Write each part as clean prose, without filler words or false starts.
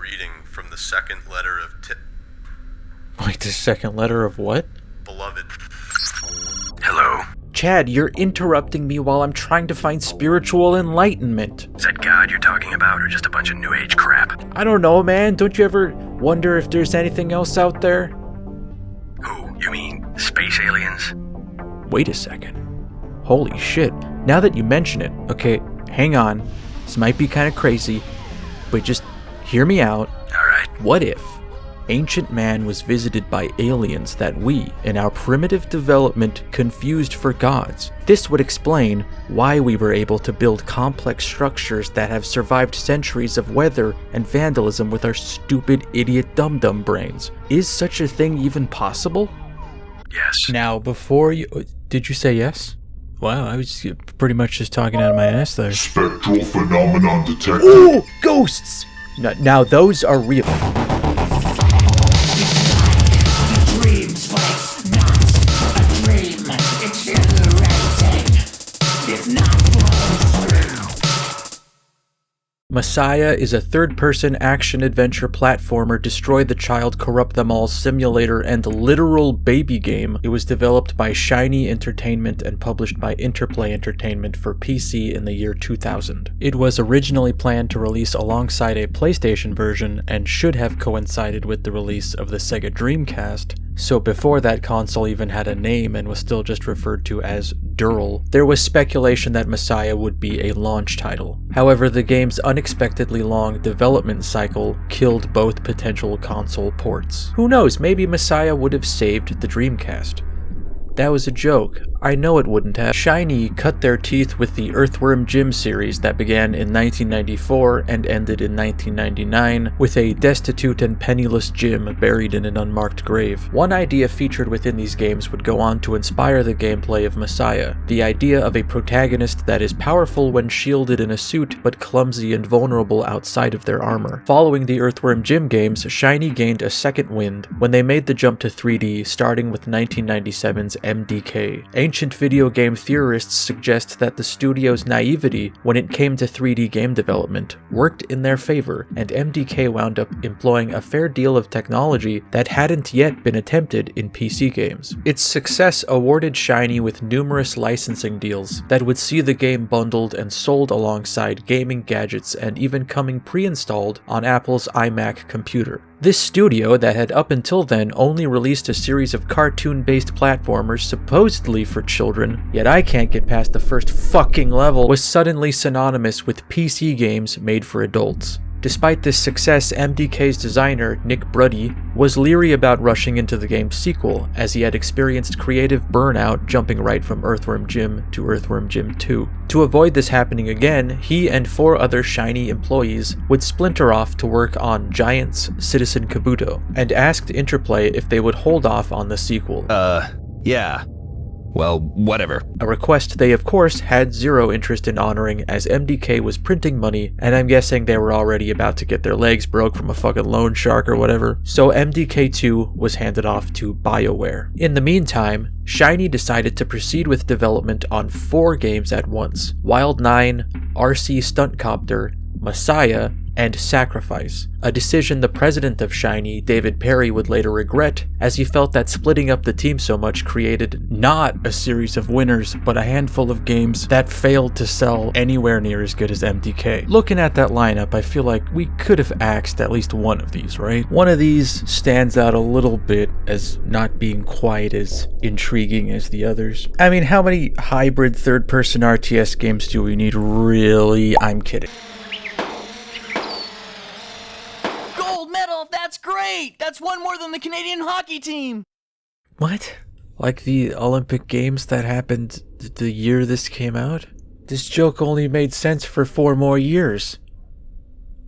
reading from the second letter of Wait, the second letter of what? Beloved. Hello? Chad, you're interrupting me while I'm trying to find spiritual enlightenment. Is that God you're talking about, or just a bunch of New Age crap? I don't know, man. Don't you ever wonder if there's anything else out there? Who? You mean space aliens? Wait a second. Holy shit. Now that you mention it, okay, hang on. This might be kind of crazy, but just hear me out. Alright. What if ancient man was visited by aliens that we, in our primitive development, confused for gods? This would explain why we were able to build complex structures that have survived centuries of weather and vandalism with our stupid idiot dum-dum brains. Is such a thing even possible? Yes. Now, before you... Did you say yes? Wow, I was pretty much just talking out of my ass there. Spectral phenomenon detected. Ooh, ghosts! Now those are real. Dreams like not a dream. It's in the writing. If not flowing through. Messiah is a third-person action-adventure platformer, destroy the child, corrupt them all simulator, and literal baby game. It was developed by Shiny Entertainment and published by Interplay Entertainment for PC in the year 2000. It was originally planned to release alongside a PlayStation version and should have coincided with the release of the Sega Dreamcast, so before that console even had a name and was still just referred to as Dural, there was speculation that Messiah would be a launch title. However, the game's unexpectedly long development cycle killed both potential console ports. Who knows, maybe Messiah would have saved the Dreamcast. That was a joke. I know it wouldn't have. Shiny cut their teeth with the Earthworm Jim series that began in 1994 and ended in 1999 with a destitute and penniless Jim buried in an unmarked grave. One idea featured within these games would go on to inspire the gameplay of Messiah, the idea of a protagonist that is powerful when shielded in a suit but clumsy and vulnerable outside of their armor. Following the Earthworm Jim games, Shiny gained a second wind when they made the jump to 3D starting with 1997's MDK. Ancient video game theorists suggest that the studio's naivety when it came to 3D game development worked in their favor, and MDK wound up employing a fair deal of technology that hadn't yet been attempted in PC games. Its success awarded Shiny with numerous licensing deals that would see the game bundled and sold alongside gaming gadgets and even coming pre-installed on Apple's iMac computer. This studio, that had up until then only released a series of cartoon-based platformers supposedly for children, yet I can't get past the first fucking level, was suddenly synonymous with PC games made for adults. Despite this success, MDK's designer, Nick Bruddy, was leery about rushing into the game's sequel, as he had experienced creative burnout jumping right from Earthworm Jim to Earthworm Jim 2. To avoid this happening again, he and 4 other Shiny employees would splinter off to work on Giant's Citizen Kabuto, and asked Interplay if they would hold off on the sequel. Yeah. Well, whatever. A request they of course had zero interest in honoring, as MDK was printing money, and I'm guessing they were already about to get their legs broke from a fucking loan shark or whatever, so MDK 2 was handed off to BioWare. In the meantime, Shiny decided to proceed with development on 4 games at once: Wild 9, RC Stuntcopter, Messiah, and Sacrifice, a decision the president of Shiny, David Perry, would later regret, as he felt that splitting up the team so much created not a series of winners, but a handful of games that failed to sell anywhere near as good as MDK. Looking at that lineup, I feel like we could have axed at least one of these, right? One of these stands out a little bit as not being quite as intriguing as the others. I mean, how many hybrid third-person RTS games do we need, really? I'm kidding. That's great! That's one more than the Canadian hockey team! What? Like the Olympic Games that happened the year this came out? This joke only made sense for 4 more years.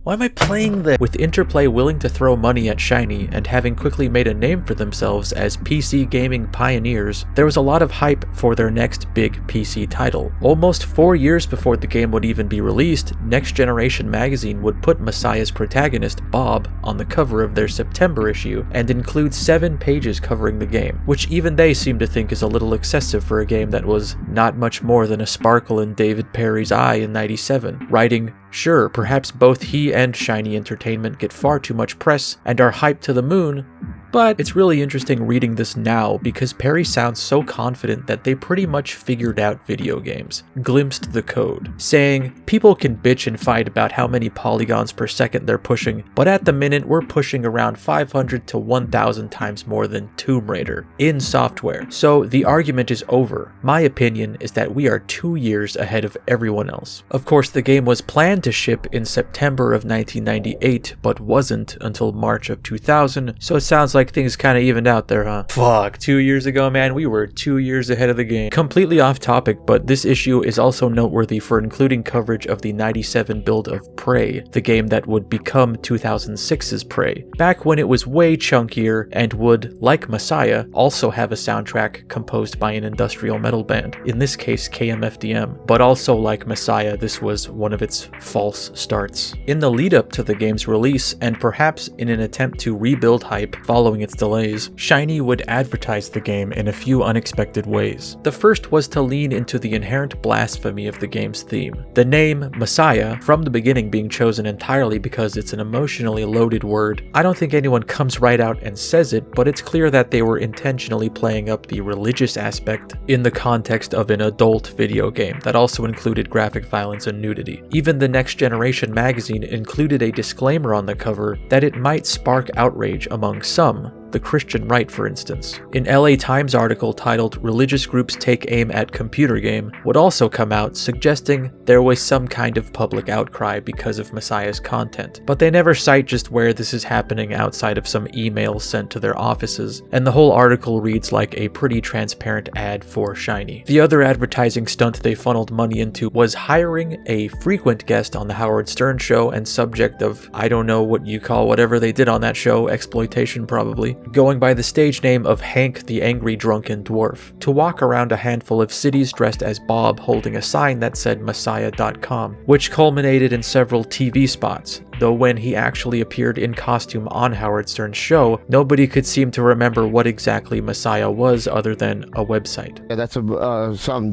Why am I playing this? With Interplay willing to throw money at Shiny and having quickly made a name for themselves as PC gaming pioneers, there was a lot of hype for their next big PC title. Almost 4 years before the game would even be released, Next Generation magazine would put Messiah's protagonist, Bob, on the cover of their September issue and include 7 pages covering the game, which even they seem to think is a little excessive for a game that was not much more than a sparkle in David Perry's eye in '97. Writing, Sure, perhaps both he and Shiny Entertainment get far too much press and are hyped to the moon, but it's really interesting reading this now because Perry sounds so confident that they pretty much figured out video games, glimpsed the code, saying, people can bitch and fight about how many polygons per second they're pushing, but at the minute we're pushing around 500 to 1000 times more than Tomb Raider in software. So the argument is over. My opinion is that we are 2 years ahead of everyone else. Of course, the game was planned to ship in September of 1998, but wasn't until March of 2000, so it sounds like things kind of evened out there, huh? Fuck, 2 years ago, man, we were 2 years ahead of the game. Completely off topic, but this issue is also noteworthy for including coverage of the 97 build of Prey, the game that would become 2006's Prey, back when it was way chunkier and would, like Messiah, also have a soundtrack composed by an industrial metal band, in this case KMFDM, but also like Messiah, this was one of its false starts. In the lead up to the game's release, and perhaps in an attempt to rebuild hype following its delays, Shiny would advertise the game in a few unexpected ways. The first was to lean into the inherent blasphemy of the game's theme. The name Messiah, from the beginning being chosen entirely because it's an emotionally loaded word. I don't think anyone comes right out and says it, but it's clear that they were intentionally playing up the religious aspect in the context of an adult video game that also included graphic violence and nudity. Even the Next Generation magazine included a disclaimer on the cover that it might spark outrage among some, the Christian right for instance. An LA Times article titled "Religious Groups Take Aim at Computer Game" would also come out, suggesting there was some kind of public outcry because of Messiah's content, but they never cite just where this is happening outside of some emails sent to their offices, and the whole article reads like a pretty transparent ad for Shiny. The other advertising stunt they funneled money into was hiring a frequent guest on the Howard Stern show and subject of, I don't know what you call whatever they did on that show, exploitation probably, going by the stage name of Hank the Angry Drunken Dwarf, to walk around a handful of cities dressed as Bob holding a sign that said Messiah.com, which culminated in several TV spots, though when he actually appeared in costume on Howard Stern's show, nobody could seem to remember what exactly Messiah was other than a website. Yeah, that's some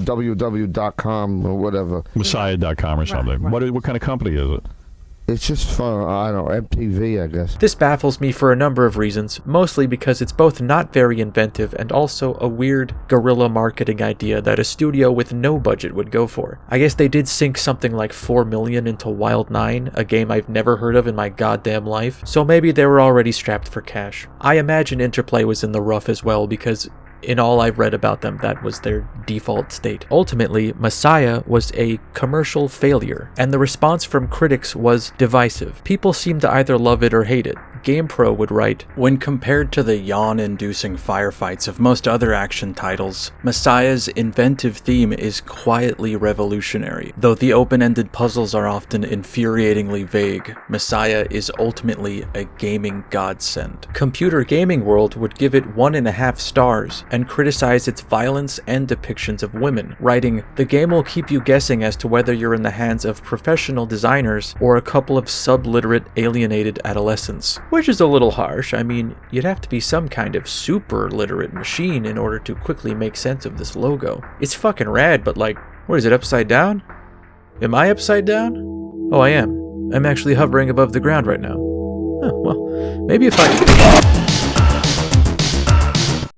www.com or whatever. Messiah.com or something. What kind of company is it? It's just for, I don't know, MTV, I guess. This baffles me for a number of reasons, mostly because it's both not very inventive and also a weird guerrilla marketing idea that a studio with no budget would go for. I guess they did sink something like $4 million into Wild 9, a game I've never heard of in my goddamn life, so maybe they were already strapped for cash. I imagine Interplay was in the rough as well because in all I've read about them, that was their default state. Ultimately, Messiah was a commercial failure, and the response from critics was divisive. People seemed to either love it or hate it. GamePro would write, "When compared to the yawn-inducing firefights of most other action titles, Messiah's inventive theme is quietly revolutionary. Though the open-ended puzzles are often infuriatingly vague, Messiah is ultimately a gaming godsend." Computer Gaming World would give it 1.5 stars and criticize its violence and depictions of women, writing, "The game will keep you guessing as to whether you're in the hands of professional designers or a couple of subliterate, alienated adolescents." Which is a little harsh. I mean, you'd have to be some kind of super literate machine in order to quickly make sense of this logo. It's fucking rad, but like, what is it, upside down? Am I upside down? Oh, I am. I'm actually hovering above the ground right now. Huh, well, maybe if I...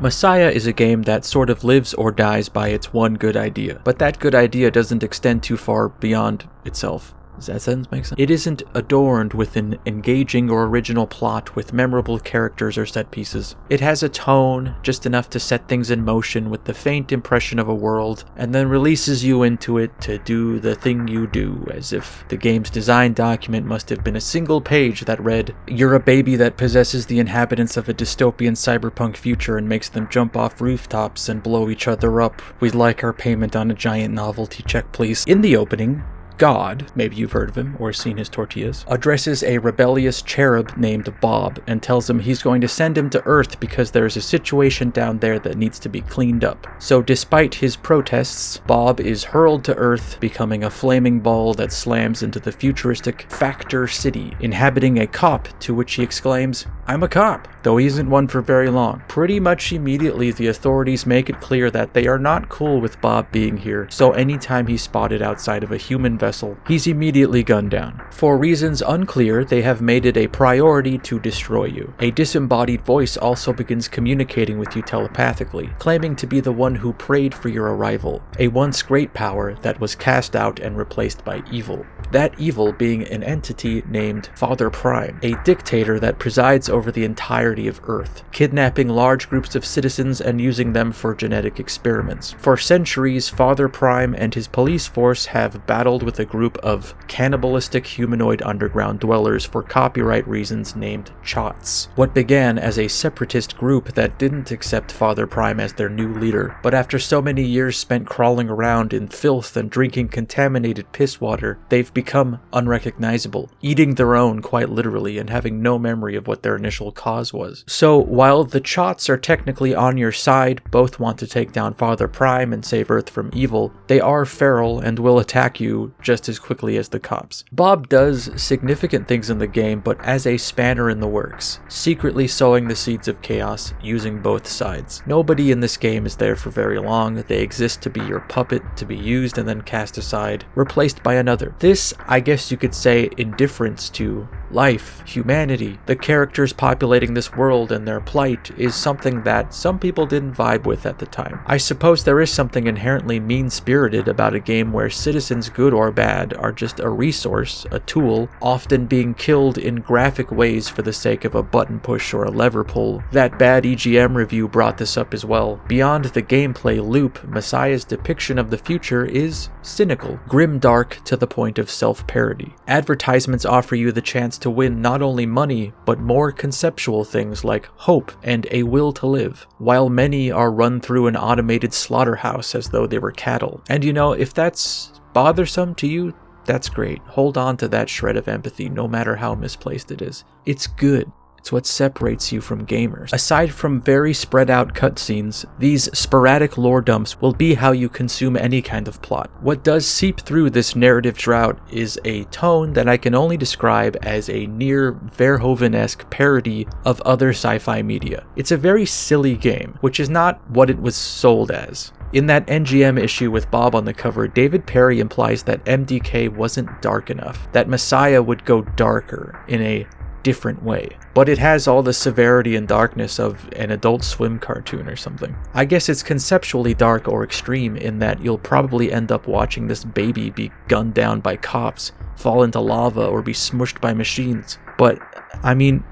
Messiah is a game that sort of lives or dies by its one good idea, but that good idea doesn't extend too far beyond itself. Does that sentence make sense? It isn't adorned with an engaging or original plot with memorable characters or set pieces. It has a tone, just enough to set things in motion with the faint impression of a world, and then releases you into it to do the thing you do, as if the game's design document must have been a single page that read, "You're a baby that possesses the inhabitants of a dystopian cyberpunk future and makes them jump off rooftops and blow each other up. We'd like our payment on a giant novelty check, please." In the opening, God, maybe you've heard of him or seen his tortillas, addresses a rebellious cherub named Bob and tells him he's going to send him to Earth because there's a situation down there that needs to be cleaned up. So despite his protests, Bob is hurled to Earth, becoming a flaming ball that slams into the futuristic Factor City, inhabiting a cop, to which he exclaims, "I'm a cop," though he isn't one for very long. Pretty much immediately, the authorities make it clear that they are not cool with Bob being here, so anytime he's spotted outside of a human vessel, he's immediately gunned down. For reasons unclear, they have made it a priority to destroy you. A disembodied voice also begins communicating with you telepathically, claiming to be the one who prayed for your arrival, a once great power that was cast out and replaced by evil. That evil being an entity named Father Prime, a dictator that presides over the entirety of Earth, kidnapping large groups of citizens and using them for genetic experiments. For centuries, Father Prime and his police force have battled with a group of cannibalistic humanoid underground dwellers for copyright reasons named Chots. What began as a separatist group that didn't accept Father Prime as their new leader, but after so many years spent crawling around in filth and drinking contaminated piss water, they've become unrecognizable, eating their own quite literally and having no memory of what their initial cause was. So while the Chots are technically on your side, both want to take down Father Prime and save Earth from evil, they are feral and will attack you just as quickly as the cops. Bob does significant things in the game, but as a spanner in the works, secretly sowing the seeds of chaos using both sides. Nobody in this game is there for very long. They exist to be your puppet, to be used and then cast aside, replaced by another. This, I guess you could say, indifference to life, humanity, the characters populating this world and their plight is something that some people didn't vibe with at the time. I suppose there is something inherently mean-spirited about a game where citizens, good or bad, are just a resource, a tool, often being killed in graphic ways for the sake of a button push or a lever pull. That bad EGM review brought this up as well. Beyond the gameplay loop, Messiah's depiction of the future is cynical, grim-dark to the point of self-parody. Advertisements offer you the chance to win not only money, but more conceptual things like hope and a will to live, while many are run through an automated slaughterhouse as though they were cattle. And you know, if that's bothersome to you, that's great. Hold on to that shred of empathy, no matter how misplaced it is. It's good. It's what separates you from gamers. Aside from very spread out cutscenes, these sporadic lore dumps will be how you consume any kind of plot. What does seep through this narrative drought is a tone that I can only describe as a near Verhoeven-esque parody of other sci-fi media. It's a very silly game, which is not what it was sold as. In that NGM issue with Bob on the cover, David Perry implies that MDK wasn't dark enough, that Messiah would go darker in a different way. But it has all the severity and darkness of an Adult Swim cartoon or something. I guess it's conceptually dark or extreme in that you'll probably end up watching this baby be gunned down by cops, fall into lava, or be smushed by machines. But, I mean,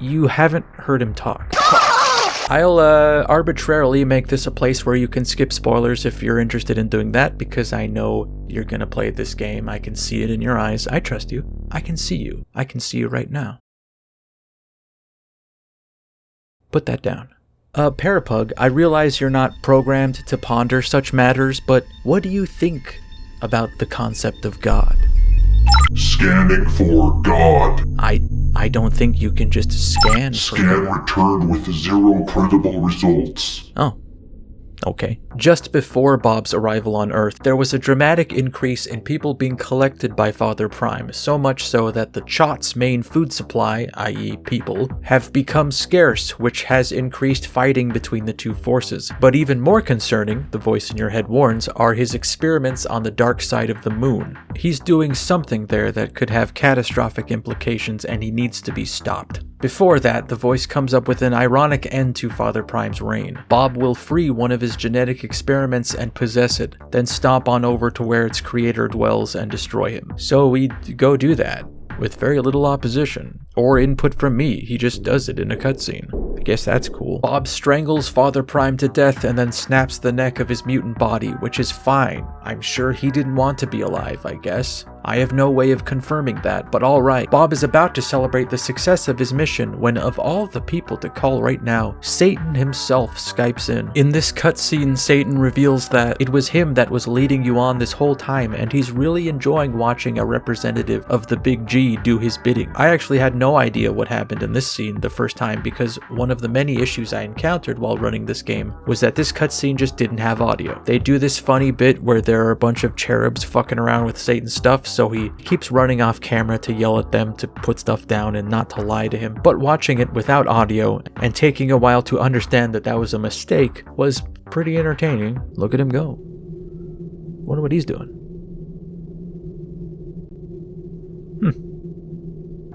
you haven't heard him talk. I'll arbitrarily make this a place where you can skip spoilers if you're interested in doing that, because I know you're gonna play this game. I can see it in your eyes. I trust you. I can see you. I can see you right now. Put that down. Parapug, I realize you're not programmed to ponder such matters, but what do you think about the concept of God? Scanning for God. I don't think you can just scan for Scan returned with 0 credible results. Oh. Okay. Just before Bob's arrival on Earth, there was a dramatic increase in people being collected by Father Prime, so much so that the Chot's main food supply, i.e. people, have become scarce, which has increased fighting between the two forces. But even more concerning, the voice in your head warns, are his experiments on the dark side of the moon. He's doing something there that could have catastrophic implications, and he needs to be stopped. Before that, the voice comes up with an ironic end to Father Prime's reign. Bob will free one of his genetic experiments and possess it, then stomp on over to where its creator dwells and destroy him. So we go do that, with very little opposition, or input from me. He just does it in a cutscene. I guess that's cool. Bob strangles Father Prime to death and then snaps the neck of his mutant body, which is fine. I'm sure he didn't want to be alive, I guess. I have no way of confirming that, but alright. Bob is about to celebrate the success of his mission when, of all the people to call right now, Satan himself Skypes in. In this cutscene, Satan reveals that it was him that was leading you on this whole time, and he's really enjoying watching a representative of the Big G do his bidding. I actually had no idea what happened in this scene the first time, because one of the many issues I encountered while running this game was that this cutscene just didn't have audio. They do this funny bit where there are a bunch of cherubs fucking around with Satan's stuff, so he keeps running off camera to yell at them to put stuff down and not to lie to him. But watching it without audio and taking a while to understand that that was a mistake was pretty entertaining. Look at him go. Wonder what he's doing.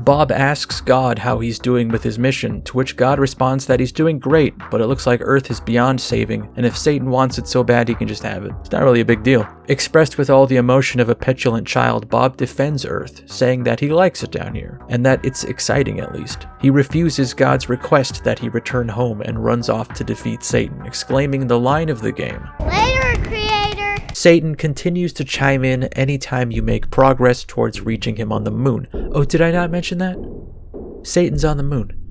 Bob asks God how he's doing with his mission, to which God responds that he's doing great, but it looks like Earth is beyond saving, and if Satan wants it so bad he can just have it. It's not really a big deal. Expressed with all the emotion of a petulant child, Bob defends Earth, saying that he likes it down here, and that it's exciting at least. He refuses God's request that he return home and runs off to defeat Satan, exclaiming the line of the game. Later, creator! Satan continues to chime in anytime you make progress towards reaching him on the moon. Oh, did I not mention that? Satan's on the moon.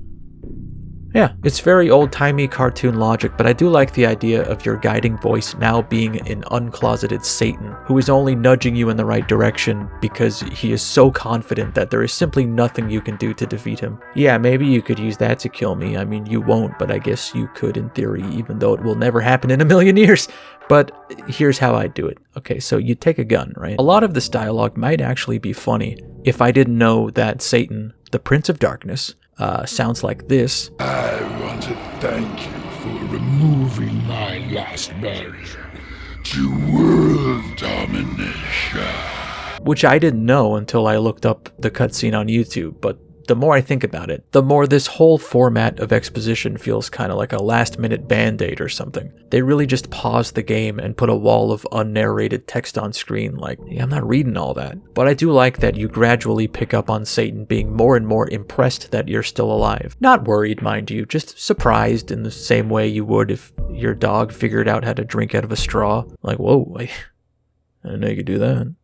Yeah, it's very old-timey cartoon logic, but I do like the idea of your guiding voice now being an uncloseted Satan, who is only nudging you in the right direction because he is so confident that there is simply nothing you can do to defeat him. Yeah, maybe you could use that to kill me. I mean, you won't, but I guess you could in theory, even though it will never happen in a million years. But here's how I do it. Okay, so you take a gun, right? A lot of this dialogue might actually be funny if I didn't know that Satan, the Prince of Darkness, sounds like this. I want to thank you for removing my last barrier to world domination. Which I didn't know until I looked up the cutscene on YouTube, but the more I think about it, the more this whole format of exposition feels kind of like a last-minute band-aid or something. They really just paused the game and put a wall of unnarrated text on screen like, yeah, I'm not reading all that. But I do like that you gradually pick up on Satan being more and more impressed that you're still alive. Not worried, mind you, just surprised in the same way you would if your dog figured out how to drink out of a straw. Like, whoa, I didn't know you could do that.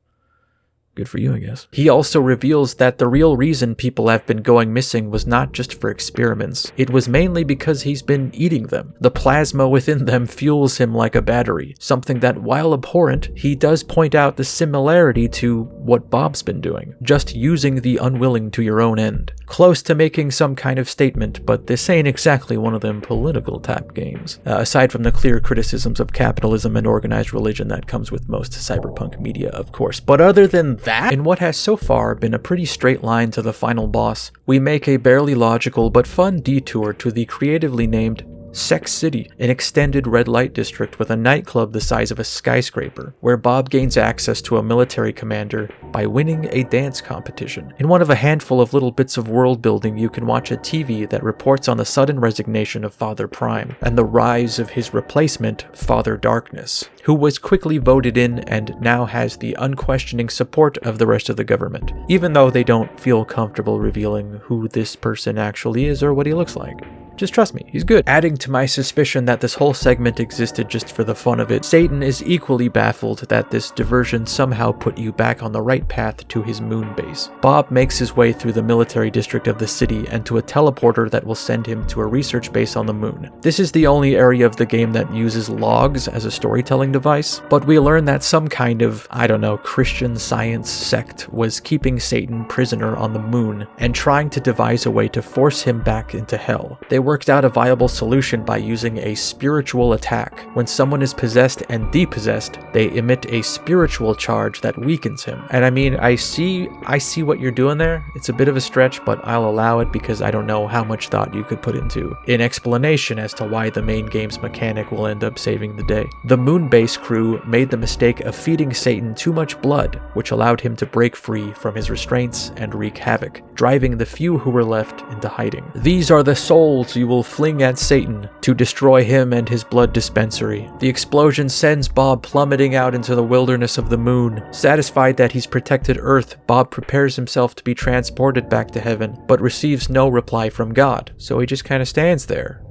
Good for you, I guess. He also reveals that the real reason people have been going missing was not just for experiments. It was mainly because he's been eating them. The plasma within them fuels him like a battery, something that, while abhorrent, he does point out the similarity to what Bob's been doing, just using the unwilling to your own end. Close to making some kind of statement, but this ain't exactly one of them political type games. Aside from the clear criticisms of capitalism and organized religion that comes with most cyberpunk media, of course. But other than that, in what has so far been a pretty straight line to the final boss, we make a barely logical but fun detour to the creatively named Sex City, an extended red light district with a nightclub the size of a skyscraper, where Bob gains access to a military commander by winning a dance competition. In one of a handful of little bits of world building, you can watch a TV that reports on the sudden resignation of Father Prime, and the rise of his replacement, Father Darkness, who was quickly voted in and now has the unquestioning support of the rest of the government, even though they don't feel comfortable revealing who this person actually is or what he looks like. Just trust me, he's good. Adding to my suspicion that this whole segment existed just for the fun of it, Satan is equally baffled that this diversion somehow put you back on the right path to his moon base. Bob makes his way through the military district of the city and to a teleporter that will send him to a research base on the moon. This is the only area of the game that uses logs as a storytelling device, but we learn that some kind of, I don't know, Christian Science sect was keeping Satan prisoner on the moon and trying to devise a way to force him back into hell. They worked out a viable solution by using a spiritual attack. When someone is possessed and depossessed, they emit a spiritual charge that weakens him. And I mean, I see what you're doing there. It's a bit of a stretch, but I'll allow it because I don't know how much thought you could put into an explanation as to why the main game's mechanic will end up saving the day. The Moonbase crew made the mistake of feeding Satan too much blood, which allowed him to break free from his restraints and wreak havoc, driving the few who were left into hiding. These are the souls you will fling at Satan to destroy him and his blood dispensary. The explosion sends Bob plummeting out into the wilderness of the moon. Satisfied that he's protected Earth, Bob prepares himself to be transported back to heaven, but receives no reply from God, so he just kind of stands there.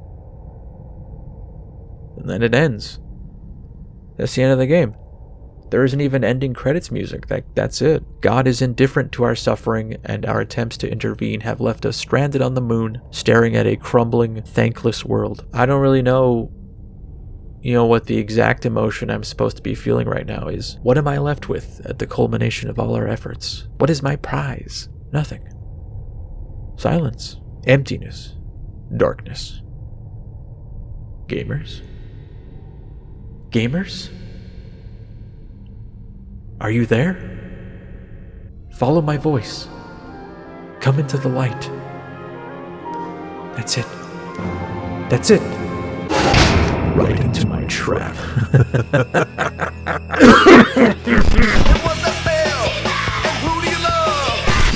And then it ends. That's the end of the game. There isn't even ending credits music. That's it. God is indifferent to our suffering, and our attempts to intervene have left us stranded on the moon, staring at a crumbling, thankless world. I don't really know, what the exact emotion I'm supposed to be feeling right now is. What am I left with at the culmination of all our efforts? What is my prize? Nothing. Silence. Emptiness. Darkness. Gamers? Gamers? Are you there? Follow my voice. Come into the light. That's it. That's it. Right into my trap.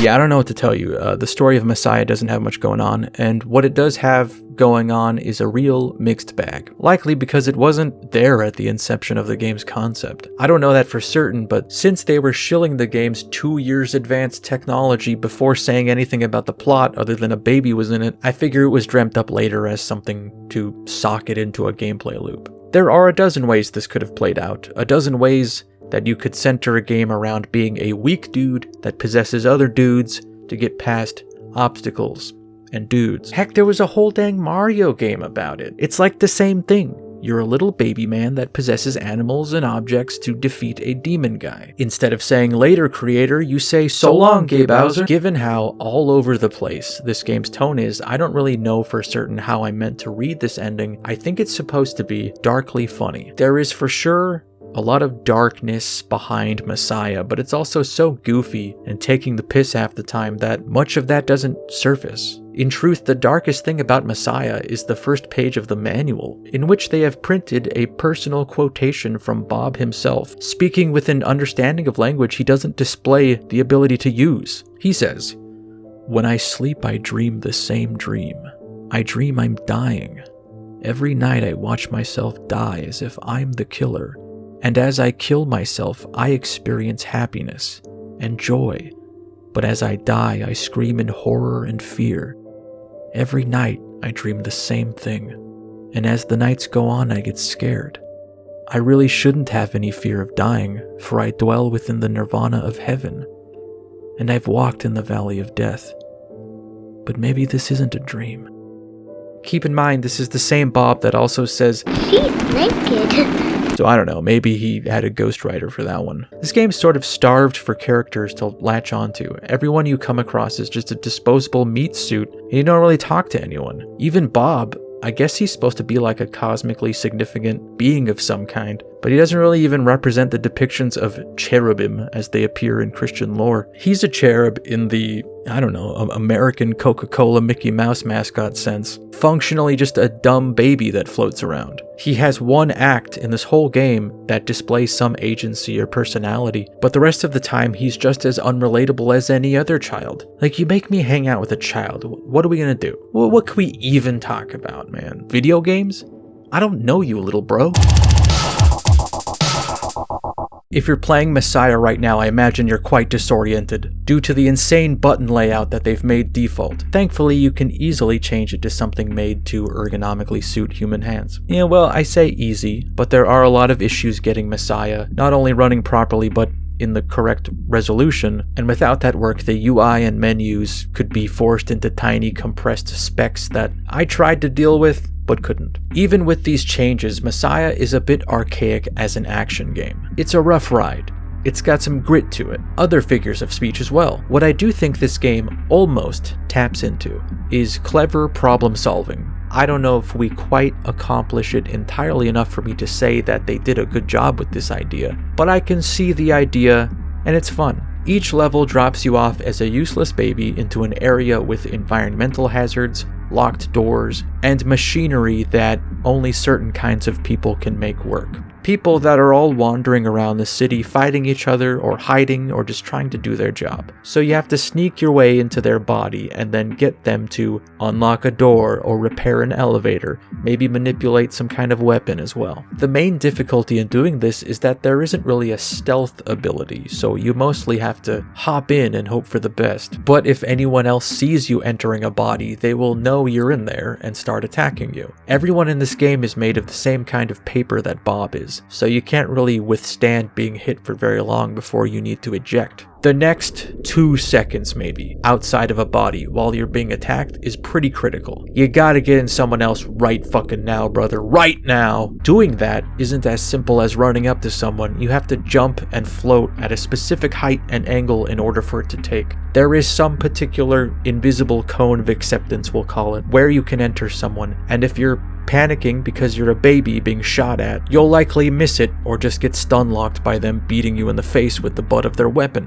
Yeah, I don't know what to tell you. The story of Messiah doesn't have much going on, and what it does have going on is a real mixed bag. Likely because it wasn't there at the inception of the game's concept. I don't know that for certain, but since they were shilling the game's 2 years advanced technology before saying anything about the plot other than a baby was in it, I figure it was dreamt up later as something to sock it into a gameplay loop. There are a dozen ways this could have played out, a dozen ways that you could center a game around being a weak dude that possesses other dudes to get past obstacles and dudes. Heck, there was a whole dang Mario game about it. It's like the same thing. You're a little baby man that possesses animals and objects to defeat a demon guy. Instead of saying later, creator, you say so long, Gay Bowser. Given how all over the place this game's tone is, I don't really know for certain how I meant to read this ending. I think it's supposed to be darkly funny. There is for sure a lot of darkness behind Messiah, but it's also so goofy and taking the piss half the time that much of that doesn't surface. In truth, the darkest thing about Messiah is the first page of the manual, in which they have printed a personal quotation from Bob himself, speaking with an understanding of language he doesn't display the ability to use. He says, "When I sleep, I dream the same dream. I dream I'm dying. Every night I watch myself die as if I'm the killer. And as I kill myself, I experience happiness and joy. But as I die, I scream in horror and fear. Every night, I dream the same thing. And as the nights go on, I get scared. I really shouldn't have any fear of dying, for I dwell within the nirvana of heaven. And I've walked in the valley of death. But maybe this isn't a dream." Keep in mind, this is the same Bob that also says, She's naked. So I don't know, maybe he had a ghostwriter for that one. This game's sort of starved for characters to latch onto. Everyone you come across is just a disposable meat suit, and you don't really talk to anyone. Even Bob, I guess he's supposed to be like a cosmically significant being of some kind, but he doesn't really even represent the depictions of cherubim as they appear in Christian lore. He's a cherub in the, I don't know, American Coca-Cola Mickey Mouse mascot sense. Functionally just a dumb baby that floats around. He has one act in this whole game that displays some agency or personality, but the rest of the time he's just as unrelatable as any other child. Like, you make me hang out with a child, what are we gonna do? Well, what can we even talk about, man? Video games? I don't know you, little bro. If you're playing Messiah right now, I imagine you're quite disoriented, due to the insane button layout that they've made default. Thankfully, you can easily change it to something made to ergonomically suit human hands. Yeah, well, I say easy, but there are a lot of issues getting Messiah not only running properly, but in the correct resolution, and without that work, the UI and menus could be forced into tiny compressed specs that I tried to deal with, but couldn't. Even with these changes, Messiah is a bit archaic as an action game. It's a rough ride. It's got some grit to it. Other figures of speech as well. What I do think this game almost taps into is clever problem solving. I don't know if we quite accomplish it entirely enough for me to say that they did a good job with this idea, but I can see the idea, and it's fun. Each level drops you off as a useless baby into an area with environmental hazards, locked doors, and machinery that only certain kinds of people can make work. People that are all wandering around the city fighting each other or hiding or just trying to do their job. So you have to sneak your way into their body and then get them to unlock a door or repair an elevator, maybe manipulate some kind of weapon as well. The main difficulty in doing this is that there isn't really a stealth ability, so you mostly have to hop in and hope for the best. But if anyone else sees you entering a body, they will know you're in there and start attacking you. Everyone in this game is made of the same kind of paper that Bob is, so you can't really withstand being hit for very long before you need to eject. The next 2 seconds maybe, outside of a body while you're being attacked is pretty critical. You gotta get in someone else right fucking now, brother, right now! Doing that isn't as simple as running up to someone. You have to jump and float at a specific height and angle in order for it to take. There is some particular invisible cone of acceptance, we'll call it, where you can enter someone, and if you're panicking because you're a baby being shot at, you'll likely miss it or just get stun locked by them beating you in the face with the butt of their weapon.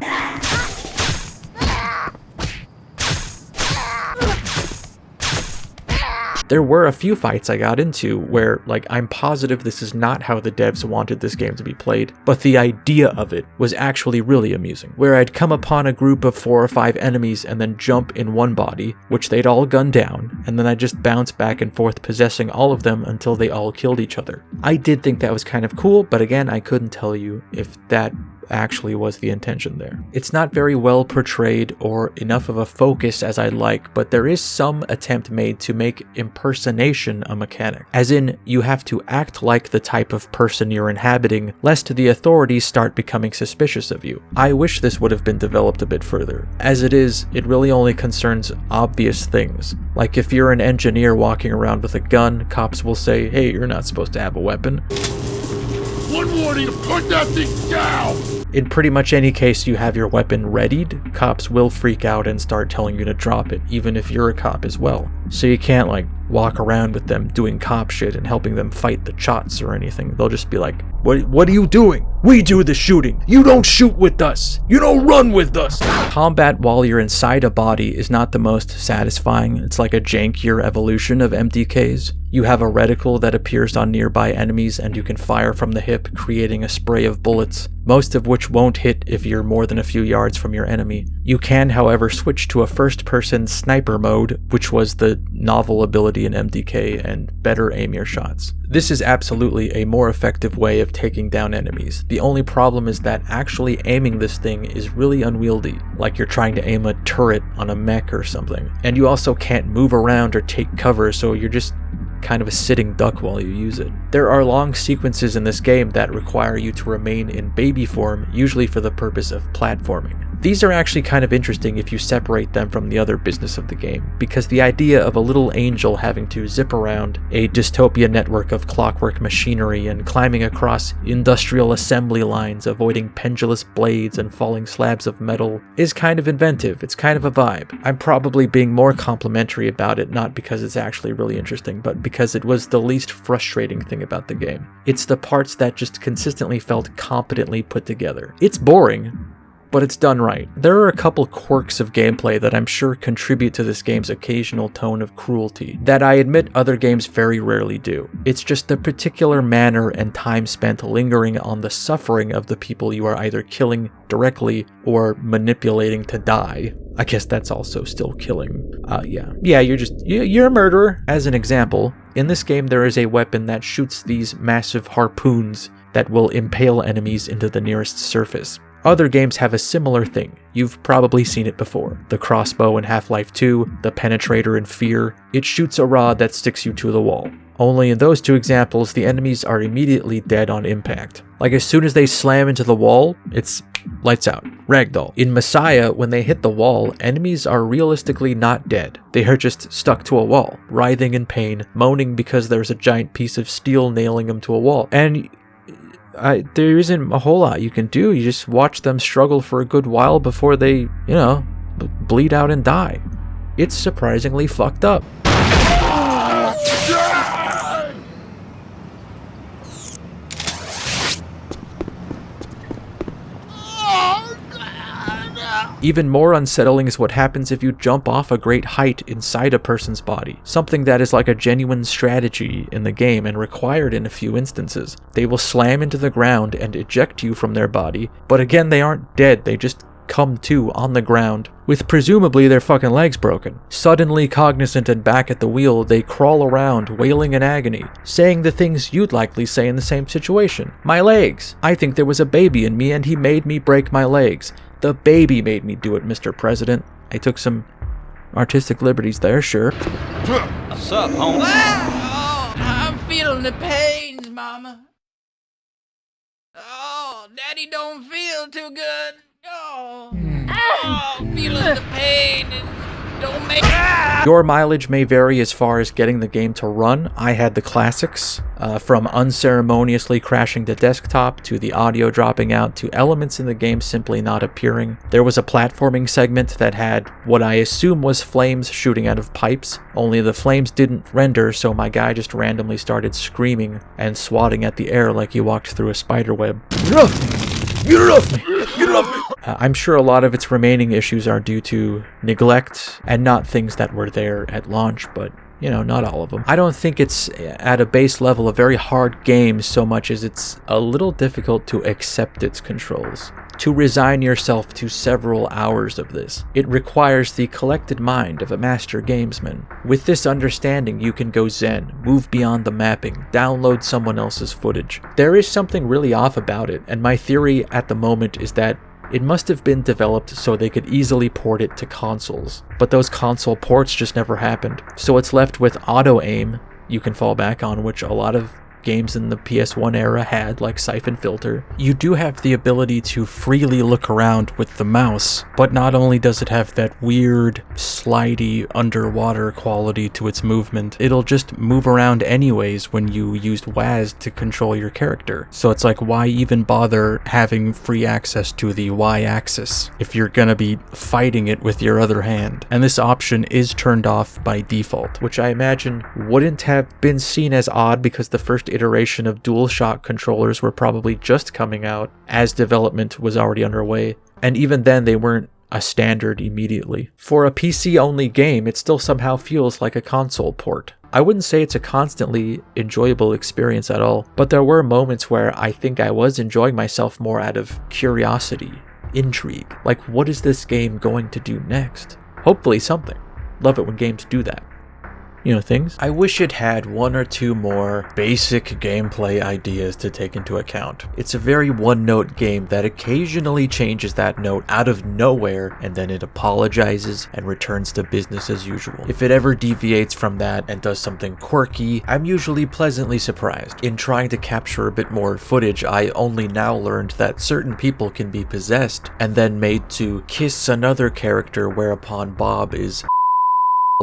There were a few fights I got into where, like, I'm positive this is not how the devs wanted this game to be played, but the idea of it was actually really amusing, where I'd come upon a group of 4 or 5 enemies and then jump in one body, which they'd all gun down, and then I'd just bounce back and forth possessing all of them until they all killed each other. I did think that was kind of cool, but again, I couldn't tell you if that actually was the intention there. It's not very well portrayed or enough of a focus as I'd like, but there is some attempt made to make impersonation a mechanic. As in, you have to act like the type of person you're inhabiting, lest the authorities start becoming suspicious of you. I wish this would have been developed a bit further. As it is, it really only concerns obvious things. Like if you're an engineer walking around with a gun, cops will say, hey, you're not supposed to have a weapon. One warning, put that thing down! In pretty much any case you have your weapon readied, cops will freak out and start telling you to drop it, even if you're a cop as well. So you can't, like, walk around with them doing cop shit and helping them fight the chots or anything. They'll just be like, what are you doing? We do the shooting. You don't shoot with us. You don't run with us. Combat while you're inside a body is not the most satisfying. It's like a jankier evolution of MDKs. You have a reticle that appears on nearby enemies and you can fire from the hip, creating a spray of bullets, most of which won't hit if you're more than a few yards from your enemy. You can, however, switch to a first-person sniper mode, which was the novel ability in MDK, and better aim your shots. This is absolutely a more effective way of taking down enemies. The only problem is that actually aiming this thing is really unwieldy, like you're trying to aim a turret on a mech or something. And you also can't move around or take cover, so you're just kind of a sitting duck while you use it. There are long sequences in this game that require you to remain in baby form, usually for the purpose of platforming. These are actually kind of interesting if you separate them from the other business of the game, because the idea of a little angel having to zip around a dystopia network of clockwork machinery and climbing across industrial assembly lines, avoiding pendulous blades and falling slabs of metal, is kind of inventive. It's kind of a vibe. I'm probably being more complimentary about it, not because it's actually really interesting, but because it was the least frustrating thing about the game. It's the parts that just consistently felt competently put together. It's boring, but it's done right. There are a couple quirks of gameplay that I'm sure contribute to this game's occasional tone of cruelty that I admit other games very rarely do. It's just the particular manner and time spent lingering on the suffering of the people you are either killing directly or manipulating to die. I guess that's also still killing. You're a murderer. As an example, in this game there is a weapon that shoots these massive harpoons that will impale enemies into the nearest surface. Other games have a similar thing. You've probably seen it before. The crossbow in Half-Life 2, the penetrator in Fear. It shoots a rod that sticks you to the wall. Only in those two examples, the enemies are immediately dead on impact. Like as soon as they slam into the wall, it's lights out. Ragdoll. In Messiah, when they hit the wall, enemies are realistically not dead. They are just stuck to a wall, writhing in pain, moaning because there's a giant piece of steel nailing them to a wall. And there isn't a whole lot you can do. You just watch them struggle for a good while before they, bleed out and die. It's surprisingly fucked up. Even more unsettling is what happens if you jump off a great height inside a person's body, something that is like a genuine strategy in the game and required in a few instances. They will slam into the ground and eject you from their body, but again they aren't dead, they just come to on the ground, with presumably their fucking legs broken. Suddenly cognizant and back at the wheel, they crawl around, wailing in agony, saying the things you'd likely say in the same situation. My legs! I think there was a baby in me and he made me break my legs. The baby made me do it, Mr. President. I took some artistic liberties there, sure. What's up, homie? Oh, I'm feeling the pains, mama. Oh, daddy don't feel too good. Oh, feeling the pain and don't make... Your mileage may vary as far as getting the game to run. I had the classics, from unceremoniously crashing the desktop, to the audio dropping out, to elements in the game simply not appearing. There was a platforming segment that had what I assume was flames shooting out of pipes, only the flames didn't render, so my guy just randomly started screaming and swatting at the air like he walked through a spider web. Get off me! Get it off me! Get it off me! I'm sure a lot of its remaining issues are due to neglect and not things that were there at launch, but You know, not all of them. I don't think it's, at a base level, a very hard game so much as it's a little difficult to accept its controls. To resign yourself to several hours of this. It requires the collected mind of a master gamesman. With this understanding, you can go zen, move beyond the mapping, download someone else's footage. There is something really off about it, and my theory at the moment is that it must have been developed so they could easily port it to consoles. But those console ports just never happened. So it's left with auto-aim you can fall back on, which a lot of games in the PS1 era had, like Siphon Filter. You do have the ability to freely look around with the mouse, but not only does it have that weird, slidey, underwater quality to its movement, it'll just move around anyways when you used WAS to control your character. So it's like, why even bother having free access to the Y-axis if you're gonna be fighting it with your other hand? And this option is turned off by default, which I imagine wouldn't have been seen as odd because the first iteration of DualShock controllers were probably just coming out as development was already underway, and even then they weren't a standard immediately. For a PC-only game, it still somehow feels like a console port. I wouldn't say it's a constantly enjoyable experience at all, but there were moments where I think I was enjoying myself more out of curiosity, intrigue. Like, what is this game going to do next? Hopefully something. Love it when games do that. You know, things. I wish it had one or two more basic gameplay ideas to take into account. It's a very one-note game that occasionally changes that note out of nowhere, and then it apologizes and returns to business as usual. If it ever deviates from that and does something quirky, I'm usually pleasantly surprised. In trying to capture a bit more footage, I only now learned that certain people can be possessed and then made to kiss another character, whereupon Bob is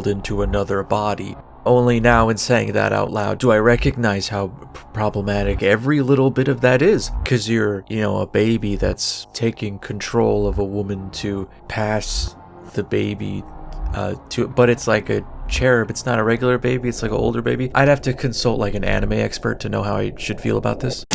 into another body. Only now, in saying that out loud, do I recognize how problematic every little bit of that is. Because you're, you know, a baby that's taking control of a woman to pass the baby but it's like a cherub. It's not a regular baby, it's like an older baby. I'd have to consult like an anime expert to know how I should feel about this.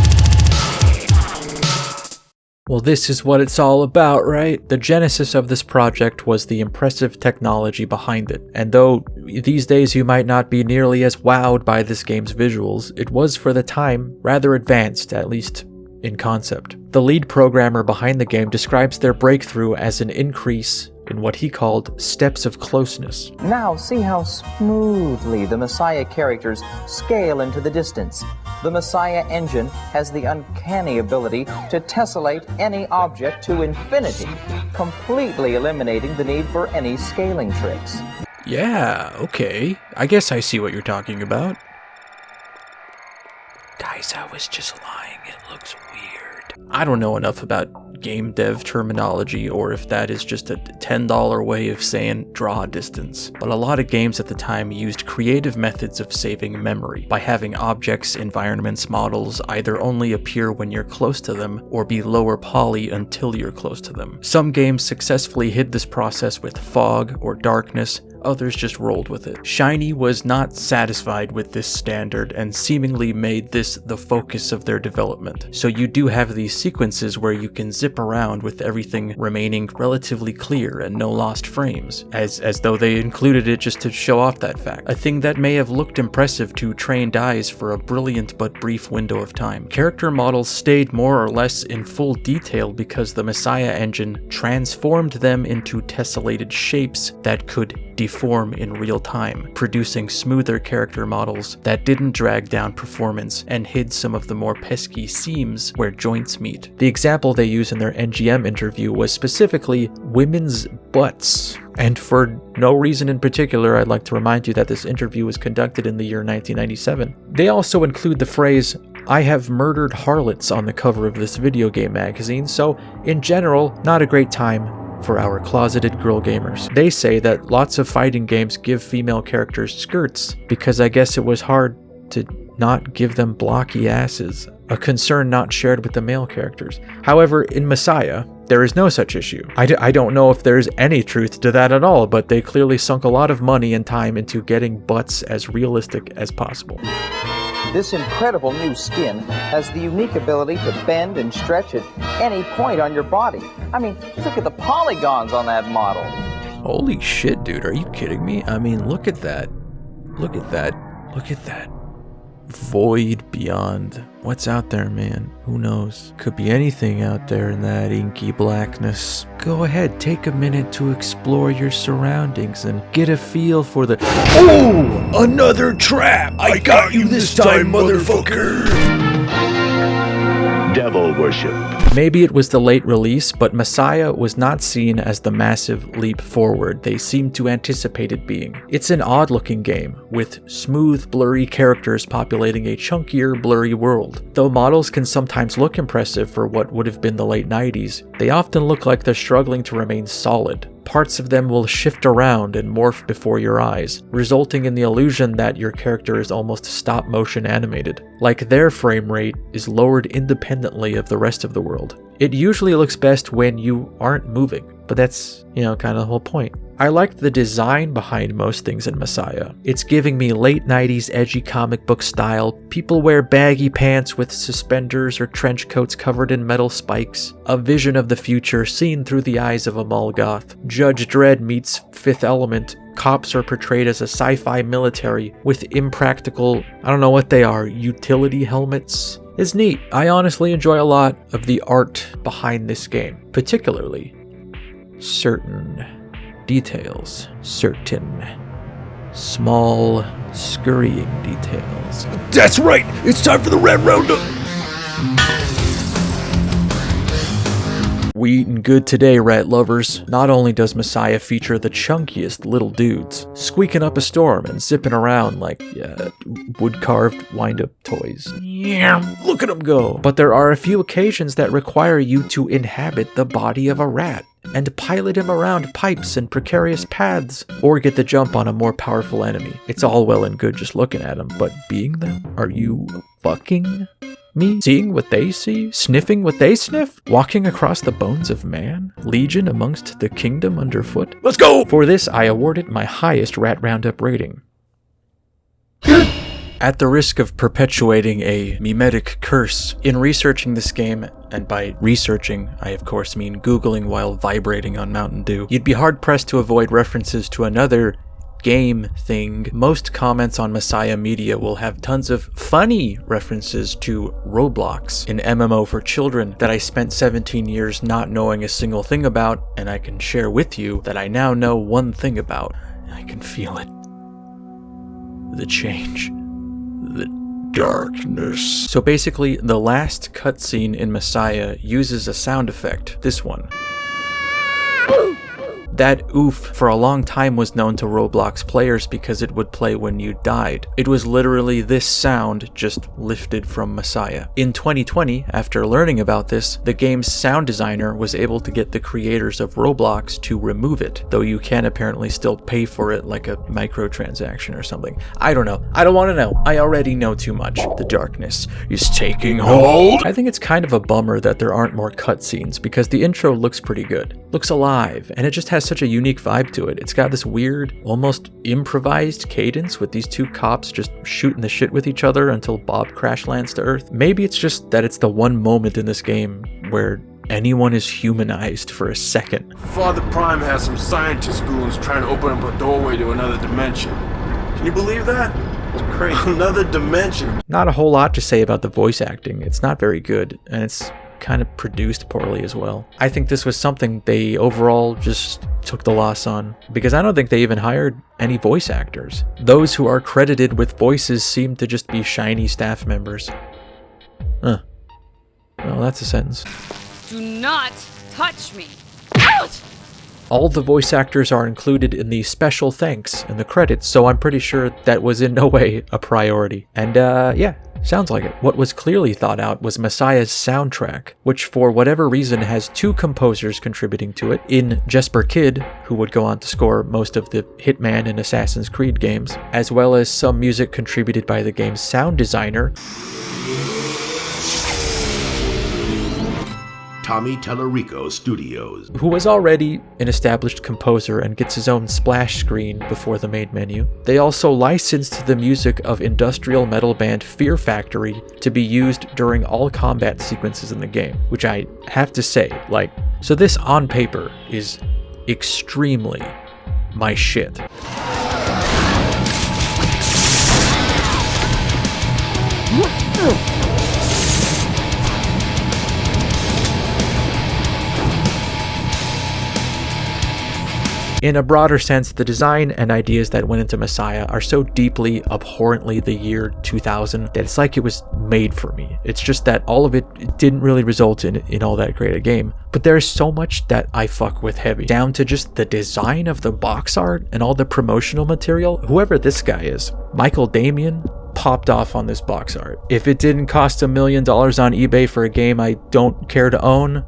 Well, this is what it's all about, right? The genesis of this project was the impressive technology behind it, and though these days you might not be nearly as wowed by this game's visuals, it was for the time rather advanced, at least in concept. The lead programmer behind the game describes their breakthrough as an increase in what he called steps of closeness. Now see how smoothly the Messiah characters scale into the distance. The Messiah engine has the uncanny ability to tessellate any object to infinity, completely eliminating the need for any scaling tricks. Yeah, okay. I guess I see what you're talking about. Guys, I was just lying. It looks weird. I don't know enough about game dev terminology or if that is just a $10 way of saying draw distance, but a lot of games at the time used creative methods of saving memory by having objects, environments, models either only appear when you're close to them or be lower poly until you're close to them. Some games successfully hid this process with fog or darkness, others just rolled with it. Shiny was not satisfied with this standard and seemingly made this the focus of their development. So you do have these sequences where you can zip around with everything remaining relatively clear and no lost frames, as though they included it just to show off that fact. A thing that may have looked impressive to trained eyes for a brilliant but brief window of time. Character models stayed more or less in full detail because the Messiah engine transformed them into tessellated shapes that could deform in real time, producing smoother character models that didn't drag down performance and hid some of the more pesky seams where joints meet. The example they use in their NGM interview was specifically women's butts. And for no reason in particular, I'd like to remind you that this interview was conducted in the year 1997. They also include the phrase, "I have murdered harlots" on the cover of this video game magazine, so in general, not a great time for our closeted girl gamers. They say that lots of fighting games give female characters skirts because I guess it was hard to not give them blocky asses, a concern not shared with the male characters. However, in Messiah, there is no such issue. I don't know if there's any truth to that at all, but they clearly sunk a lot of money and time into getting butts as realistic as possible. This incredible new skin has the unique ability to bend and stretch at any point on your body. I mean, look at the polygons on that model. Holy shit, dude, are you kidding me? I mean, look at that. Look at that. Look at that. Void beyond. What's out there, man? Who knows? Could be anything out there in that inky blackness. Go ahead, take a minute to explore your surroundings and get a feel for the— Oh! Another trap! I got you this time, motherfucker! Devil worship. Maybe it was the late release, but Messiah was not seen as the massive leap forward they seemed to anticipate it being. It's an odd-looking game, with smooth, blurry characters populating a chunkier, blurry world. Though models can sometimes look impressive for what would have been the late 90s, they often look like they're struggling to remain solid. Parts of them will shift around and morph before your eyes, resulting in the illusion that your character is almost stop-motion animated, like their frame rate is lowered independently of the rest of the world. It usually looks best when you aren't moving, but that's, kind of the whole point. I liked the design behind most things in Messiah. It's giving me late 90s edgy comic book style. People wear baggy pants with suspenders or trench coats covered in metal spikes. A vision of the future seen through the eyes of a Molgoth. Judge Dredd meets Fifth Element. Cops are portrayed as a sci-fi military with impractical, I don't know what they are, utility helmets. It's neat. I honestly enjoy a lot of the art behind this game, particularly certain details, certain small scurrying details. That's right! It's time for the Red Roundup! We eatin' good today, rat lovers. Not only does Messiah feature the chunkiest little dudes, squeaking up a storm and zipping around like, wood-carved wind-up toys. Yeah, look at them go! But there are a few occasions that require you to inhabit the body of a rat and pilot him around pipes and precarious paths, or get the jump on a more powerful enemy. It's all well and good just looking at them, but being them? Are you fucking me? Seeing what they see? Sniffing what they sniff? Walking across the bones of man? Legion amongst the kingdom underfoot? Let's go! For this, I awarded my highest Rat Roundup rating. At the risk of perpetuating a mimetic curse, in researching this game, and by researching, I of course mean Googling while vibrating on Mountain Dew, you'd be hard-pressed to avoid references to another game thing. Most comments on Messiah Media will have tons of funny references to Roblox, an MMO for children that I spent 17 years not knowing a single thing about, and I can share with you that I now know one thing about. I can feel it. The change. The darkness. So basically, the last cutscene in Messiah uses a sound effect. This one. That oof for a long time was known to Roblox players because it would play when you died. It was literally this sound just lifted from Messiah. In 2020, after learning about this, the game's sound designer was able to get the creators of Roblox to remove it, though you can apparently still pay for it like a microtransaction or something. I don't know. I don't want to know. I already know too much. The darkness is taking hold. I think it's kind of a bummer that there aren't more cutscenes because the intro looks pretty good. Looks alive, and it just has such a unique vibe to it. It's got this weird, almost improvised cadence with these two cops just shooting the shit with each other until Bob crash lands to Earth. Maybe it's just that it's the one moment in this game where anyone is humanized for a second. Father Prime has some scientist goons trying to open up a doorway to another dimension. Can you believe that? It's crazy. Another dimension. Not a whole lot to say about the voice acting. It's not very good, and it's kind of produced poorly as well. I think this was something they overall just took the loss on, because I don't think they even hired any voice actors. Those who are credited with voices seem to just be shiny staff members. Well, that's a sentence. Do not touch me! Out! All the voice actors are included in the special thanks in the credits, so I'm pretty sure that was in no way a priority. And yeah, sounds like it. What was clearly thought out was Messiah's soundtrack, which for whatever reason has two composers contributing to it, in Jesper Kyd, who would go on to score most of the Hitman and Assassin's Creed games, as well as some music contributed by the game's sound designer, Tommy Tellerico Studios, who was already an established composer and gets his own splash screen before the main menu. They also licensed the music of industrial metal band Fear Factory to be used during all combat sequences in the game, which I have to say, so this on paper is extremely my shit. In a broader sense, the design and ideas that went into Messiah are so deeply, abhorrently the year 2000 that it's like it was made for me. It's just that all of it didn't really result in all that great a game. But there's so much that I fuck with heavy, down to just the design of the box art and all the promotional material. Whoever this guy is, Michael Damian, popped off on this box art. If it didn't cost $1 million on eBay for a game I don't care to own,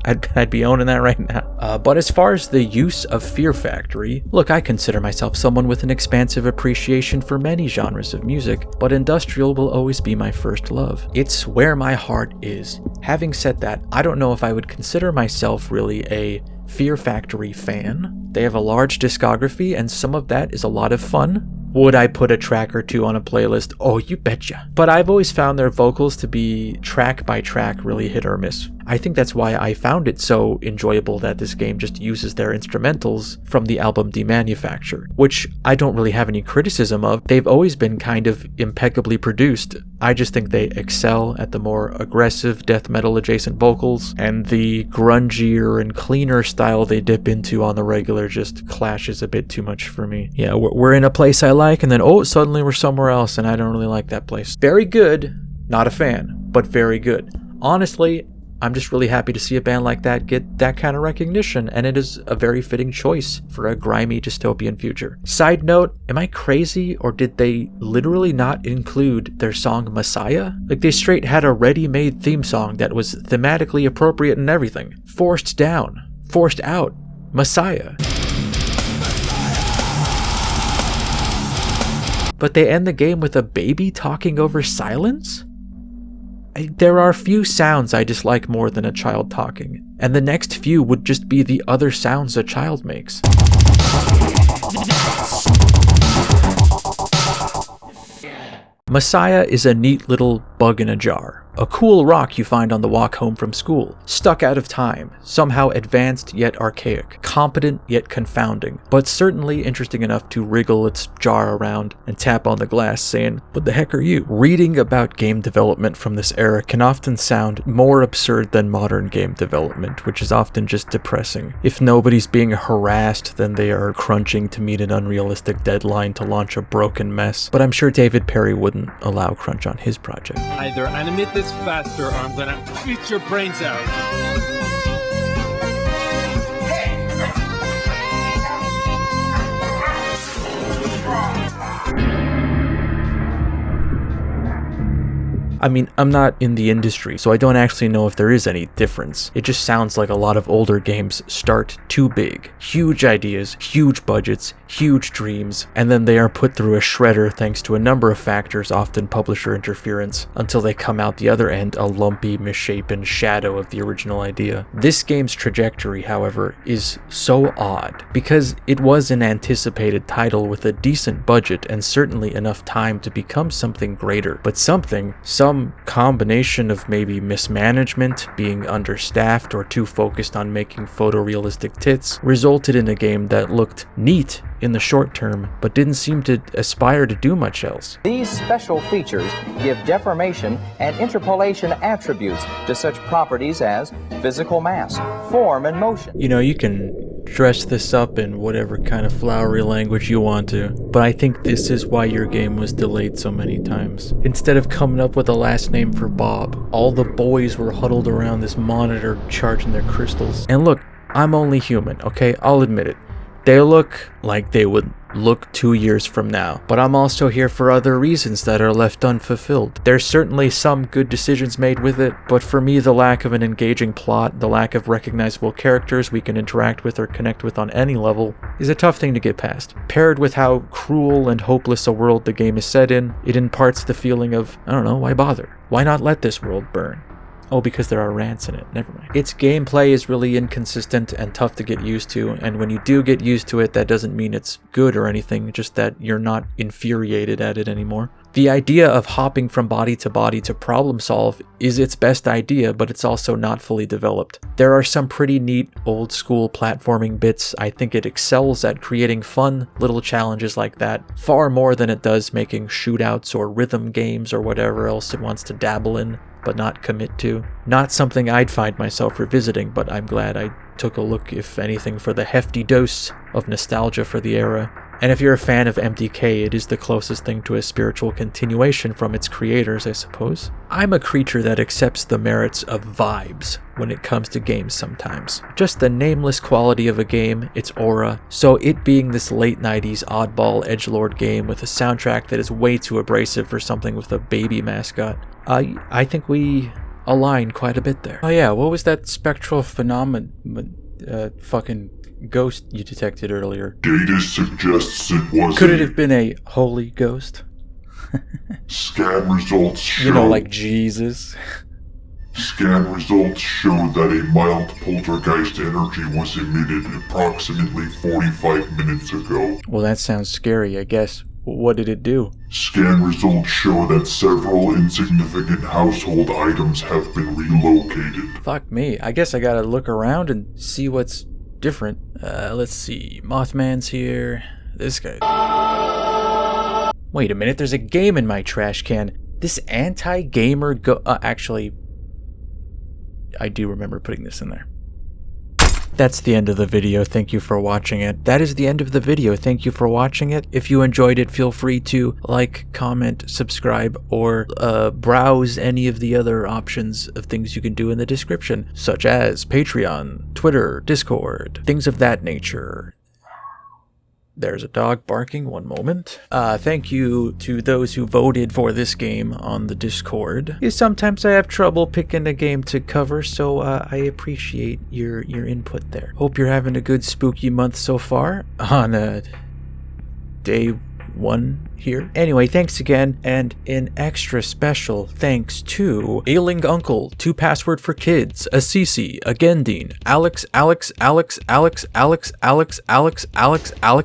I'd be owning that right now. But as far as the use of Fear Factory, look, I consider myself someone with an expansive appreciation for many genres of music, but industrial will always be my first love. It's where my heart is. Having said that, I don't know if I would consider myself really a Fear Factory fan. They have a large discography, and some of that is a lot of fun. Would I put a track or two on a playlist? Oh, you betcha. But I've always found their vocals to be track by track really hit or miss. I think that's why I found it so enjoyable that this game just uses their instrumentals from the album Demanufactured, which I don't really have any criticism of. They've always been kind of impeccably produced. I just think they excel at the more aggressive death metal adjacent vocals, and the grungier and cleaner style they dip into on the regular just clashes a bit too much for me. Yeah, we're in a place I like, and then suddenly we're somewhere else, and I don't really like that place. Very good, not a fan, but very good. Honestly, I'm just really happy to see a band like that get that kind of recognition, and it is a very fitting choice for a grimy dystopian future. Side note, am I crazy, or did they literally not include their song Messiah? Like, they straight had a ready-made theme song that was thematically appropriate and everything. Forced down. Forced out. Messiah. But they end the game with a baby talking over silence? There are few sounds I dislike more than a child talking, and the next few would just be the other sounds a child makes. Messiah is a neat little bug in a jar. A cool rock you find on the walk home from school. Stuck out of time, somehow advanced yet archaic, competent yet confounding, but certainly interesting enough to wriggle its jar around and tap on the glass saying, "What the heck are you?" Reading about game development from this era can often sound more absurd than modern game development, which is often just depressing. If nobody's being harassed, then they are crunching to meet an unrealistic deadline to launch a broken mess. But I'm sure David Perry wouldn't allow crunch on his project. Either animate this faster or I'm gonna beat your brains out. I mean, I'm not in the industry, so I don't actually know if there is any difference. It just sounds like a lot of older games start too big. Huge ideas, huge budgets, huge dreams, and then they are put through a shredder thanks to a number of factors, often publisher interference, until they come out the other end a lumpy, misshapen shadow of the original idea. This game's trajectory, however, is so odd, because it was an anticipated title with a decent budget and certainly enough time to become something greater, but some combination of maybe mismanagement, being understaffed, or too focused on making photorealistic tits resulted in a game that looked neat in the short term, but didn't seem to aspire to do much else. These special features give deformation and interpolation attributes to such properties as physical mass, form, and motion. You know, you can dress this up in whatever kind of flowery language you want to, but I think this is why your game was delayed so many times. Instead of coming up with a last name for Bob, all the boys were huddled around this monitor charging their crystals. And look, I'm only human, okay? I'll admit it. They look like they would look 2 years from now, but I'm also here for other reasons that are left unfulfilled. There's certainly some good decisions made with it, but for me the lack of an engaging plot, the lack of recognizable characters we can interact with or connect with on any level, is a tough thing to get past. Paired with how cruel and hopeless a world the game is set in, it imparts the feeling of, I don't know, why bother? Why not let this world burn? Oh, because there are rants in it. Never mind. Its gameplay is really inconsistent and tough to get used to, and when you do get used to it, that doesn't mean it's good or anything, just that you're not infuriated at it anymore. The idea of hopping from body to problem solve is its best idea, but it's also not fully developed. There are some pretty neat old school platforming bits. I think it excels at creating fun little challenges like that, far more than it does making shootouts or rhythm games or whatever else it wants to dabble in, but not commit to. Not something I'd find myself revisiting, but I'm glad I took a look, if anything, for the hefty dose of nostalgia for the era. And if you're a fan of MDK, it is the closest thing to a spiritual continuation from its creators, I suppose. I'm a creature that accepts the merits of vibes when it comes to games sometimes. Just the nameless quality of a game, its aura, so it being this late 90s oddball edgelord game with a soundtrack that is way too abrasive for something with a baby mascot, I think we align quite a bit there. Oh yeah, what was that spectral phenomenon, fucking ghost you detected earlier? Data suggests it was. Could it have been a holy ghost? Scan results show. You know, like Jesus. Scan results show that a mild poltergeist energy was emitted approximately 45 minutes ago. Well, that sounds scary, I guess. What did it do? Scan results show that several insignificant household items have been relocated. Fuck me. I guess I gotta look around and see what's different. Let's see. Mothman's here. This guy. Wait a minute, there's a game in my trash can. This anti-gamer actually, I do remember putting this in there. That's the end of the video. Thank you for watching it. That is the end of the video. Thank you for watching it. If you enjoyed it, feel free to like, comment, subscribe, or browse any of the other options of things you can do in the description, such as Patreon, Twitter, Discord, things of that nature. There's a dog barking, one moment. Thank you to those who voted for this game on the Discord. Sometimes I have trouble picking a game to cover, so I appreciate your input there. Hope you're having a good spooky month so far on day 1 here. Anyway, thanks again, and an extra special thanks to Ailing Uncle, 2Password for Kids, Assisi, Agendine, Alex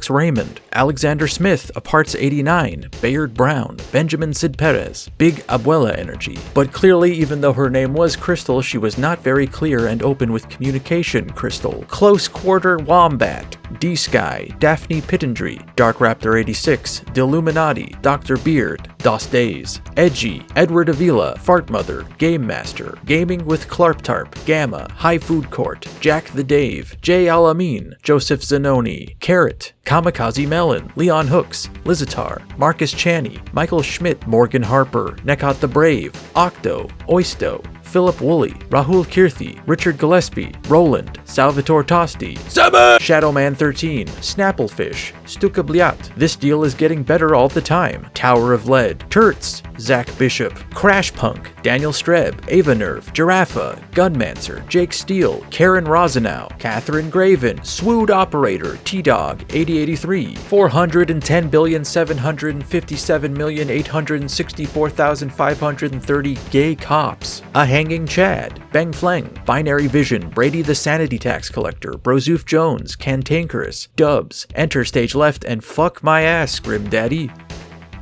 Raymond, Alexander Smith, Aparts 89, Bayard Brown, Benjamin Sid Perez, Big Abuela Energy. But clearly, even though her name was Crystal, she was not very clear and open with communication, Crystal. Close Quarter Wombat, D-Sky, Daphne Pittendry, Dark Raptor 86, Dilluminati, Dr. Beard, DOS Days, Edgy, Edward Avila, Fart Mother, Game Master, Gaming with Clarptarp, Gamma, High Food Court, Jack the Dave, J. Alamin, Joseph Zanoni, Carrot, Kamikaze Melon, Leon Hooks, Lizitar, Marcus Chaney, Michael Schmidt, Morgan Harper, Nekot the Brave, Octo, Oisto, Philip Woolley, Rahul Kirthi, Richard Gillespie, Roland, Salvatore Tosti, Shadowman 13, Snapplefish, Stukabliat, This Deal is Getting Better All the Time, Tower of Lead, Turts, Zach Bishop, Crash Punk, Daniel Streb, Ava Nerve, Giraffa, Gunmancer, Jake Steele, Karen Rosenau, Catherine Graven, Swood Operator, T-Dog, 8083, 410,757,864,530 gay cops, A Hanging Chad, Beng Fleng, Binary Vision, Brady the Sanity Tax Collector, Brozoof Jones, Cantankerous, Dubs, Enter Stage Left, and Fuck My Ass, Grim Daddy.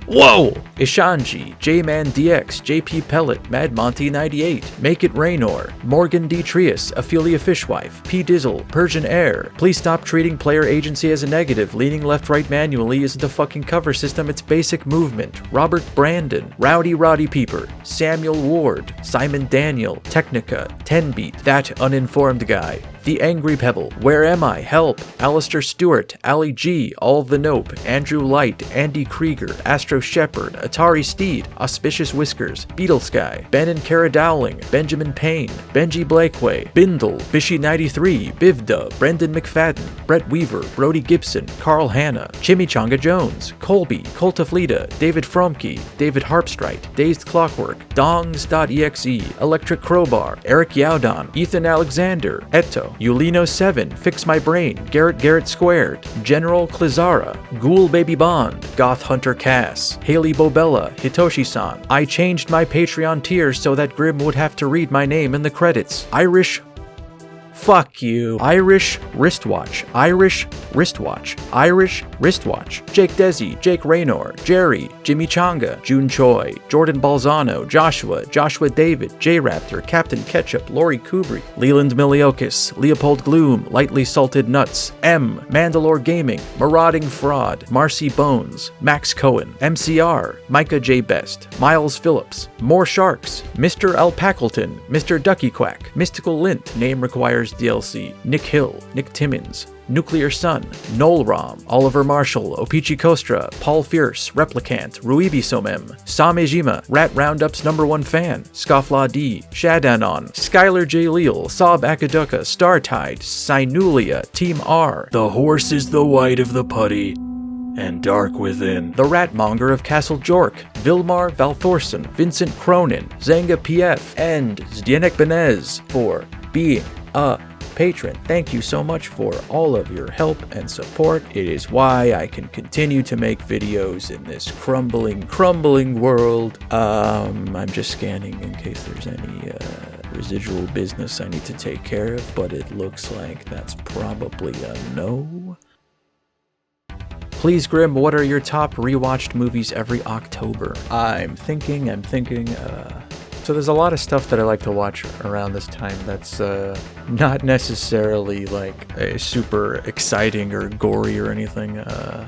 Whoa! Ishanji, J-Man DX, JP Pellet, Mad Monty 98, Make It Raynor, Morgan D. Trius, Ophelia Fishwife, P. Dizzle, Persian Air, Please Stop Treating Player Agency as a Negative, Leaning Left-Right Manually isn't a fucking cover system, it's basic movement, Robert Brandon, Rowdy Roddy Peeper, Samuel Ward, Simon Daniel, Technica, 10-Beat, That Uninformed Guy, The Angry Pebble, Where Am I? Help, Alistair Stewart, Ali G, All the Nope, Andrew Light, Andy Krieger, Astro Shepherd, Atari Steed, Auspicious Whiskers, Beetle Sky, Ben and Kara Dowling, Benjamin Payne, Benji Blakeway, Bindle, Bishy93, Bivda, Brendan McFadden, Brett Weaver, Brody Gibson, Carl Hanna, Chimichanga Jones, Colby, Coltafleta, David Fromke, David Harpstrite, Dazed Clockwork, Dongs.exe, Electric Crowbar, Eric Yaudon, Ethan Alexander, Eto, Ulino7, Fix My Brain, Garrett Squared, General Klizara, Ghoul Baby Bond, Goth Hunter Cass, Haley Bobella, Hitoshi-san. I changed my Patreon tier so that Grim would have to read my name in the credits. Irish. Fuck you. Irish Wristwatch. Irish Wristwatch. Irish Wristwatch, Jake Desi, Jake Raynor, Jerry, Jimmy Changa, June Choi, Jordan Balzano, Joshua David, J-Raptor, Captain Ketchup, Lori Kubri, Leland Miliokis, Leopold Gloom, Lightly Salted Nuts, M, Mandalore Gaming, Marauding Fraud, Marcy Bones, Max Cohen, MCR, Micah J. Best, Miles Phillips, More Sharks, Mr. Alpackelton, Mr. Ducky Quack, Mystical Lint, Name Requires DLC, Nick Hill, Nick Timmons, Nuclear Sun, Noel Rom, Oliver Marshall, Opichi Kostra, Paul Fierce, Replicant, Ruibi Somem, Samejima, Rat Roundup's #1 fan, Scofflaw D, Shadanon, Skylar J. Leal, Saab Akaduka, Startide, Sinulia, Team R, The Horse is the White of the Putty, and Dark Within, The Ratmonger of Castle Jork, Vilmar Valthorson, Vincent Cronin, Zanga PF, and Zdienek Benez for being a patron. Thank you so much for all of your help and support. It is why I can continue to make videos in this crumbling world. I'm just scanning in case there's any residual business I need to take care of, but it looks like that's probably a no. Please, Grim, what are your top rewatched movies every October? I'm thinking, so there's a lot of stuff that I like to watch around this time that's not necessarily like super exciting or gory or anything.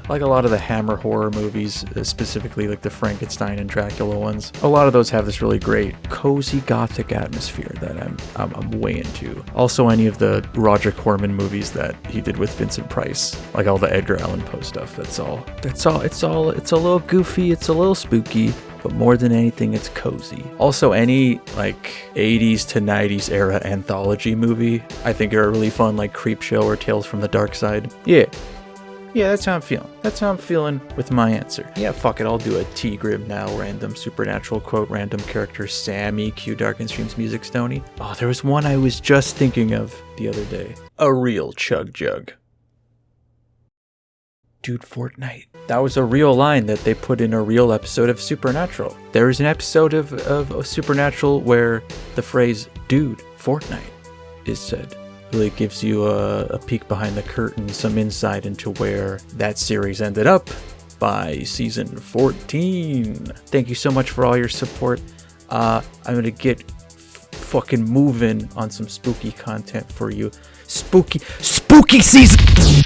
Like a lot of the Hammer horror movies, specifically like the Frankenstein and Dracula ones. A lot of those have this really great cozy gothic atmosphere that I'm way into. Also any of the Roger Corman movies that he did with Vincent Price, like all the Edgar Allan Poe stuff. It's a little goofy, it's a little spooky, but more than anything, it's cozy. Also, any like 80s to 90s era anthology movie, I think are really fun, like Creepshow or Tales from the Dark Side. Yeah, that's how I'm feeling. That's how I'm feeling with my answer. Yeah, fuck it, I'll do a T-Grim now, random supernatural quote, random character, Sammy, cue Dark and Streams Music Stony. Oh, there was one I was just thinking of the other day. A real chug jug. Dude, Fortnite. That was a real line that they put in a real episode of Supernatural. There is an episode of Supernatural where the phrase, dude, Fortnite, is said. Really gives you a peek behind the curtain, some insight into where that series ended up by season 14. Thank you so much for all your support. I'm gonna get fucking moving on some spooky content for you. Spooky season!